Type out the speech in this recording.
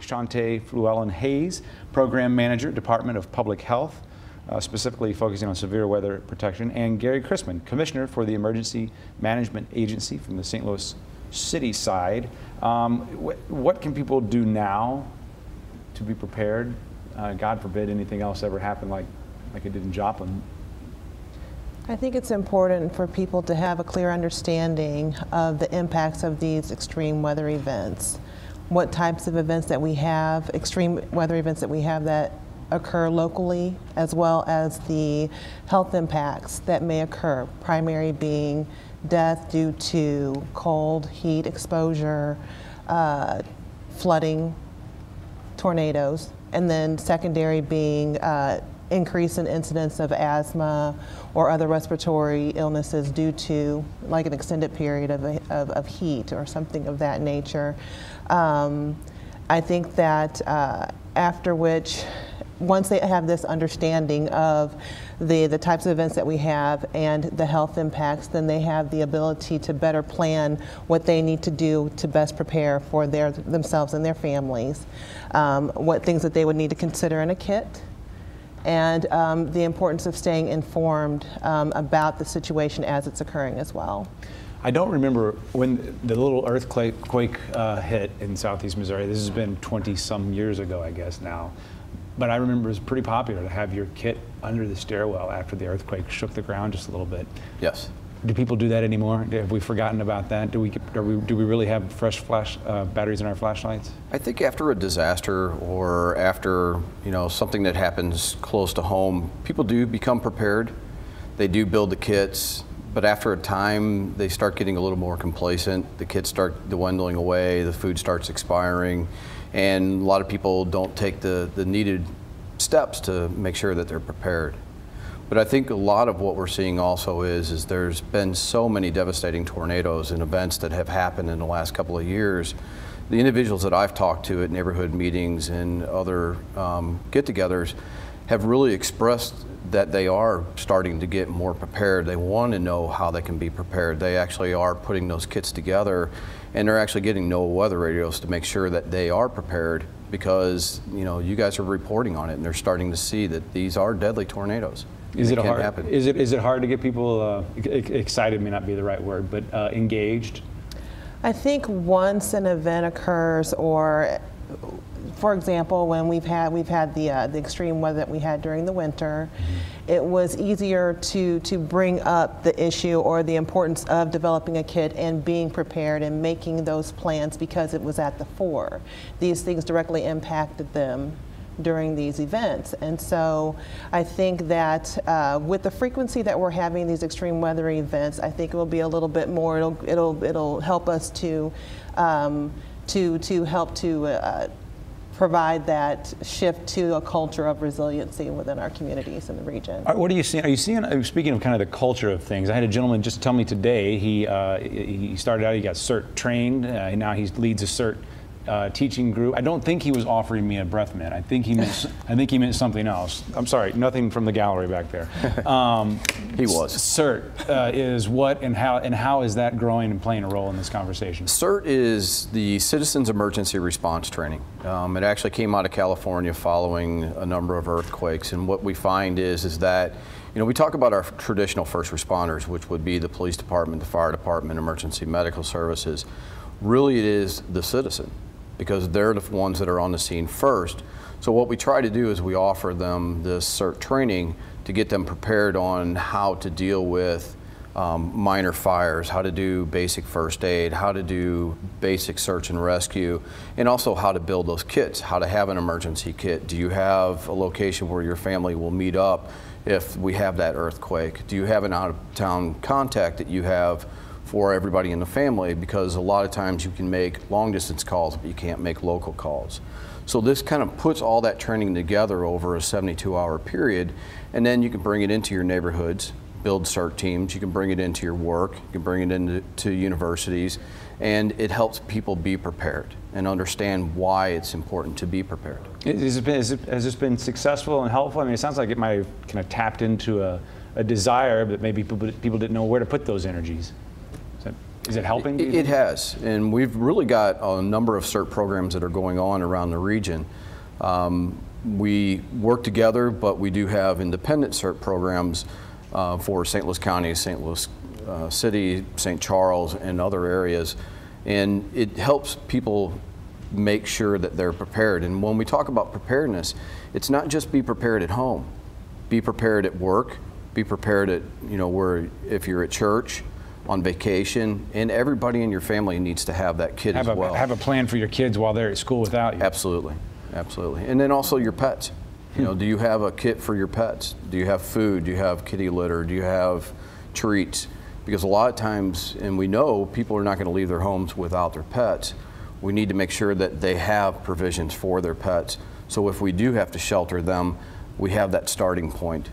Shontae Fluelen, Program Manager, Department of Public Health, specifically focusing on severe weather protection, and Gary Christmann, Commissioner for the Emergency Management Agency from the St. Louis City side. What can people do now to be prepared? God forbid anything else ever happen like it did in Joplin. I think it's important for people to have a clear understanding of the impacts of these extreme weather events. What types of events that we have, extreme weather events that we have that occur locally, as well as the health impacts that may occur, primary being death due to cold, heat exposure, flooding, tornadoes, and then secondary being increase in incidence of asthma or other respiratory illnesses due to like an extended period of heat or something of that nature. I think that after which, once they have this understanding of the types of events that we have and the health impacts, then they have the ability to better plan what they need to do to best prepare for themselves and their families, what things that they would need to consider in a kit, and the importance of staying informed about the situation as it's occurring as well. I don't remember when the little earthquake hit in southeast Missouri. This has been 20-some years ago, I guess now. But I remember it was pretty popular to have your kit under the stairwell after the earthquake shook the ground just a little bit. Yes. Do people do that anymore? Have we forgotten about that? Do we really have fresh batteries in our flashlights? I think after a disaster or after something that happens close to home, people do become prepared. They do build the kits, but after a time they start getting a little more complacent. The kits start dwindling away, the food starts expiring, and a lot of people don't take the needed steps to make sure that they're prepared. But I think a lot of what we're seeing also is there's been so many devastating tornadoes and events that have happened in the last couple of years. The individuals that I've talked to at neighborhood meetings and other get-togethers have really expressed that they are starting to get more prepared. They want to know how they can be prepared. They actually are putting those kits together, and they're actually getting NOAA weather radios to make sure that they are prepared, because you guys are reporting on it and they're starting to see that these are deadly tornadoes. Is it hard to get people excited? May not be the right word, but engaged? I think once an event occurs, or for example, when we've had the extreme weather that we had during the winter, it was easier to bring up the issue or the importance of developing a kit and being prepared and making those plans, because it was at the fore. These things directly impacted them during these events. And so I think that with the frequency that we're having these extreme weather events, I think it will be a little bit more, it'll help us to help to provide that shift to a culture of resiliency within our communities in the region. What are you seeing? Are you seeing, speaking of kind of the culture of things, I had a gentleman just tell me today, he started out, he got CERT trained, now he leads a CERT teaching group. I don't think he was offering me a breath mint. I think he meant something else. I'm sorry, nothing from the gallery back there. He was. CERT is what and how is that growing and playing a role in this conversation? CERT is the Citizens Emergency Response Training. It actually came out of California following a number of earthquakes, and what we find is that we talk about our traditional first responders, which would be the police department, the fire department, emergency medical services. Really, it is the citizen, because they're the ones that are on the scene first. So what we try to do is we offer them this CERT training to get them prepared on how to deal with minor fires, how to do basic first aid, how to do basic search and rescue, and also how to build those kits, how to have an emergency kit. Do you have a location where your family will meet up if we have that earthquake? Do you have an out-of-town contact that you have for everybody in the family? Because a lot of times you can make long distance calls, but you can't make local calls. So this kind of puts all that training together over a 72-hour period, and then you can bring it into your neighborhoods, build CERT teams, you can bring it into your work, you can bring it into universities, and it helps people be prepared and understand why it's important to be prepared. Has this been successful and helpful? I mean, it sounds like it might have kind of tapped into a desire, but maybe people didn't know where to put those energies. Is it helping? It has, and we've really got a number of CERT programs that are going on around the region. We work together, but we do have independent CERT programs for St. Louis County, St. Louis City, St. Charles, and other areas. And it helps people make sure that they're prepared. And when we talk about preparedness, it's not just be prepared at home. Be prepared at work, be prepared at, if you're at church, on vacation, and everybody in your family needs to have that kit as well. Have a plan for your kids while they're at school without you. Absolutely, absolutely. And then also your pets. Do you have a kit for your pets? Do you have food? Do you have kitty litter? Do you have treats? Because a lot of times, and we know people are not going to leave their homes without their pets. We need to make sure that they have provisions for their pets. So if we do have to shelter them, we have that starting point